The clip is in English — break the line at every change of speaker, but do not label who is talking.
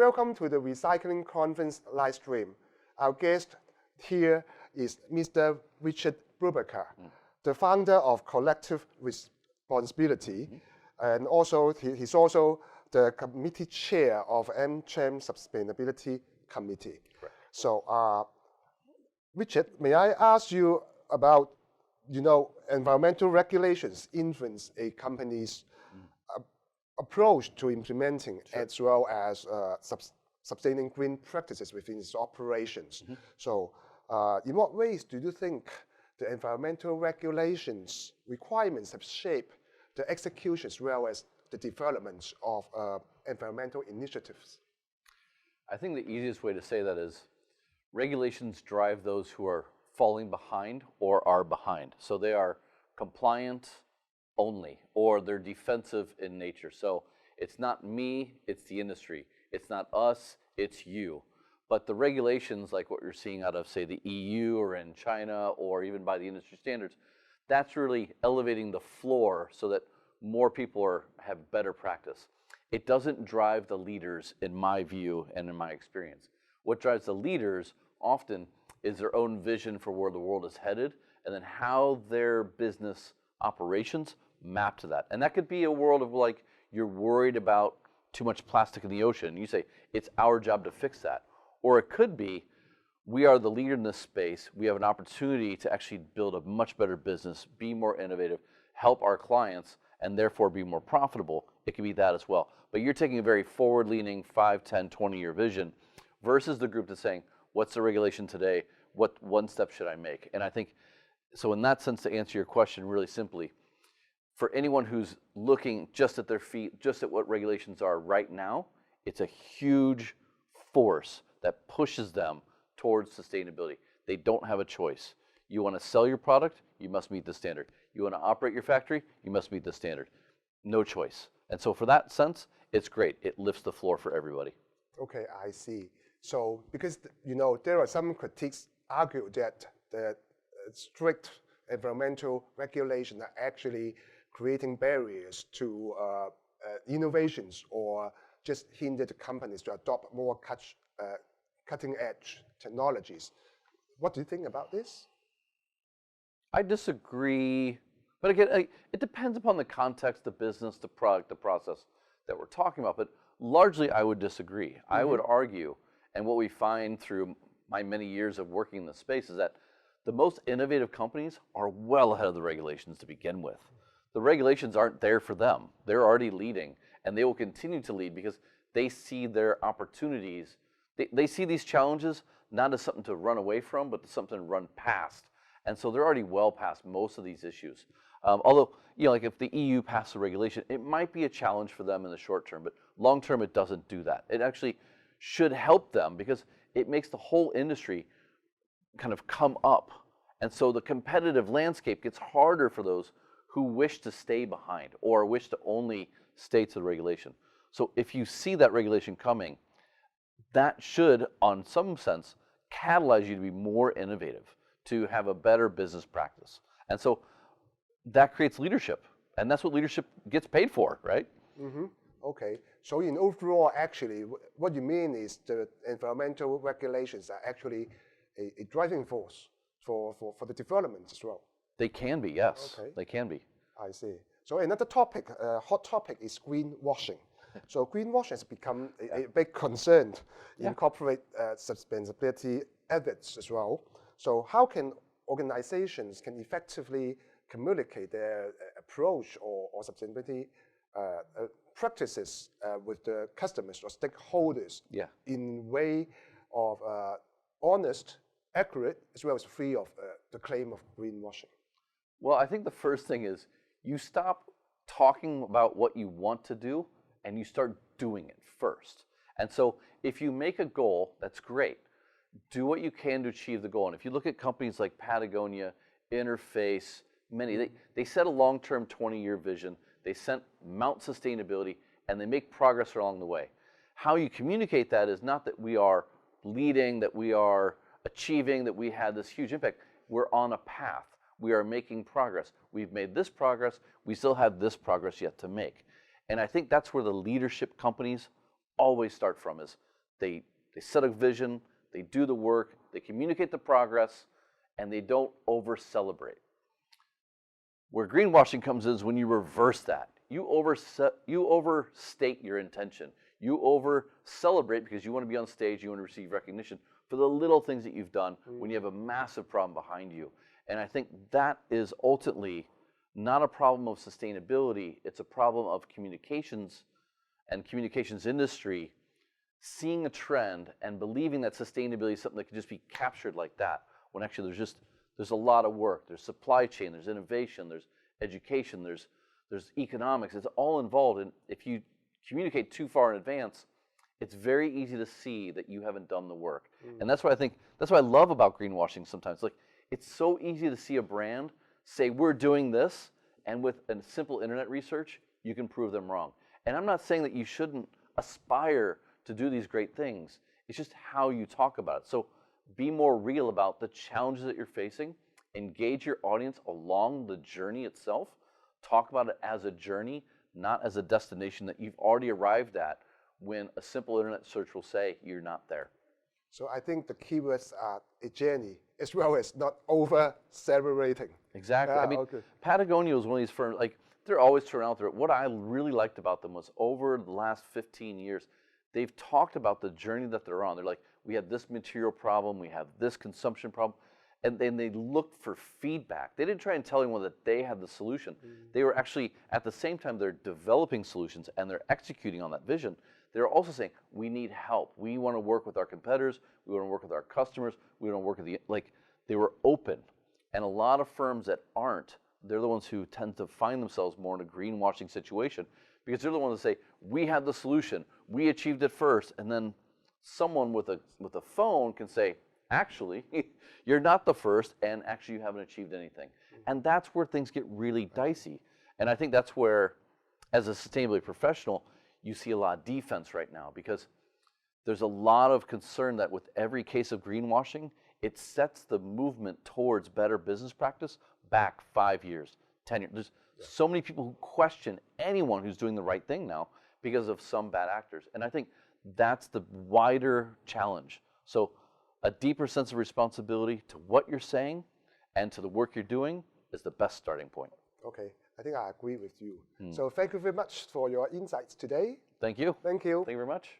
Welcome to the Recycling Conference live stream. Our guest here is Mr. Richard Brubaker, the founder of Collective Responsibility, and also he's also the committee chair of AMCHAM Sustainability Committee.
Correct.
So, Richard, may I ask you about, environmental regulations influence a company's approach to implementing,
Sure.
as well as sustaining green practices within its operations. So in what ways do you think the environmental regulations requirements have shaped the execution as well as the development of environmental initiatives?
I think the easiest way to say that is regulations drive those who are falling behind or are behind. So they are compliant only, or they're defensive in nature. So it's not me, it's the industry. It's not us, it's you. But the regulations, like what you're seeing out of, say, the EU or in China, or even by the industry standards, that's really elevating the floor so that more people have better practice. It doesn't drive the leaders, in my view and in my experience. What drives the leaders often is their own vision for where the world is headed, and then how their business operations map to that. And that could be a world of, like, you're worried about too much plastic in the ocean. You say, it's our job to fix that. Or it could be, we are the leader in this space. We have an opportunity to actually build a much better business, be more innovative, help our clients, and therefore be more profitable. It could be that as well. But you're taking a very forward-leaning 5, 10, 20-year vision versus the group that's saying, what's the regulation today? What one step should I make? And I think, so in that sense, to answer your question really simply, for anyone who's looking just at their feet, just at what regulations are right now, it's a huge force that pushes them towards sustainability. They don't have a choice. You want to sell your product, you must meet the standard. You want to operate your factory, you must meet the standard. No choice. And so for that sense, it's great. It lifts the floor for everybody.
Okay, I see. So because, there are some critics argue that the strict environmental regulations are actually creating barriers to innovations, or just hinder the companies to adopt more cutting-edge technologies. What do you think about this?
I disagree, but again, it depends upon the context, the business, the product, the process that we're talking about, but largely I would disagree. I would argue, and what we find through my many years of working in the space is that the most innovative companies are well ahead of the regulations to begin with. The regulations aren't there for them. They're already leading, and they will continue to lead because they see their opportunities. They see these challenges not as something to run away from, but as something to run past. And so they're already well past most of these issues. Although, like if the EU passed a regulation, it might be a challenge for them in the short term, but long term it doesn't do that. It actually should help them because it makes the whole industry kind of come up. And so the competitive landscape gets harder for those who wish to stay behind or wish to only stay to the regulation. So if you see that regulation coming, that should, on some sense, catalyze you to be more innovative, to have a better business practice. And so that creates leadership, and that's what leadership gets paid for, right?
Okay, so in overall, actually, what you mean is the environmental regulations are actually a driving force for the development as well.
They can be, yes.
Okay.
They can be.
I see. So another topic, hot topic, is greenwashing. So greenwashing has become a big concern in corporate sustainability efforts as well. So how can organizations effectively communicate their approach or sustainability practices with the customers or stakeholders in way of honest, accurate, as well as free of the claim of greenwashing?
Well, I think the first thing is you stop talking about what you want to do and you start doing it first. And so if you make a goal, that's great. Do what you can to achieve the goal. And if you look at companies like Patagonia, Interface, many, they set a long-term 20-year vision. They mount sustainability, and they make progress along the way. How you communicate that is not that we are leading, that we are achieving, that we had this huge impact. We're on a path. We are making progress. We've made this progress. We still have this progress yet to make. And I think that's where the leadership companies always start from, is They set a vision, they do the work, they communicate the progress, and they don't over-celebrate. Where greenwashing comes in is when you reverse that. You overstate your intention. You over-celebrate because you want to be on stage, you want to receive recognition for the little things that you've done when you have a massive problem behind you. And I think that is ultimately not a problem of sustainability, it's a problem of communications and communications industry seeing a trend and believing that sustainability is something that can just be captured like that, when actually there's a lot of work. There's supply chain, there's innovation, there's education, there's economics. It's all involved. And if you communicate too far in advance, it's very easy to see that you haven't done the work. And that's what I love about greenwashing sometimes. Like, it's so easy to see a brand say, we're doing this, and with a simple internet research, you can prove them wrong. And I'm not saying that you shouldn't aspire to do these great things. It's just how you talk about it. So be more real about the challenges that you're facing. Engage your audience along the journey itself. Talk about it as a journey, not as a destination that you've already arrived at when a simple internet search will say you're not there.
So I think the keywords are a journey as well as not over-celebrating.
Exactly.
Yeah,
I mean,
okay.
Patagonia was one of these firms, like, they're always throwing out there. What I really liked about them was over the last 15 years, they've talked about the journey that they're on. They're like, we have this material problem, we have this consumption problem, and then they looked for feedback. They didn't try and tell anyone that they had the solution. They were actually, at the same time, they're developing solutions and they're executing on that vision. They're also saying, we need help. We want to work with our competitors. We want to work with our customers. We want to work with they were open. And a lot of firms that aren't, they're the ones who tend to find themselves more in a greenwashing situation, because they're the ones that say, we had the solution, we achieved it first, and then someone with a phone can say, actually, you're not the first, and actually you haven't achieved anything. And that's where things get really dicey. And I think that's where, as a sustainability professional, you see a lot of defense right now, because there's a lot of concern that with every case of greenwashing, it sets the movement towards better business practice back 5 years, 10 years. There's so many people who question anyone who's doing the right thing now because of some bad actors. And I think that's the wider challenge. So a deeper sense of responsibility to what you're saying and to the work you're doing is the best starting point.
Okay, I think I agree with you. So thank you very much for your insights today.
Thank you.
Thank you.
Thank you very much.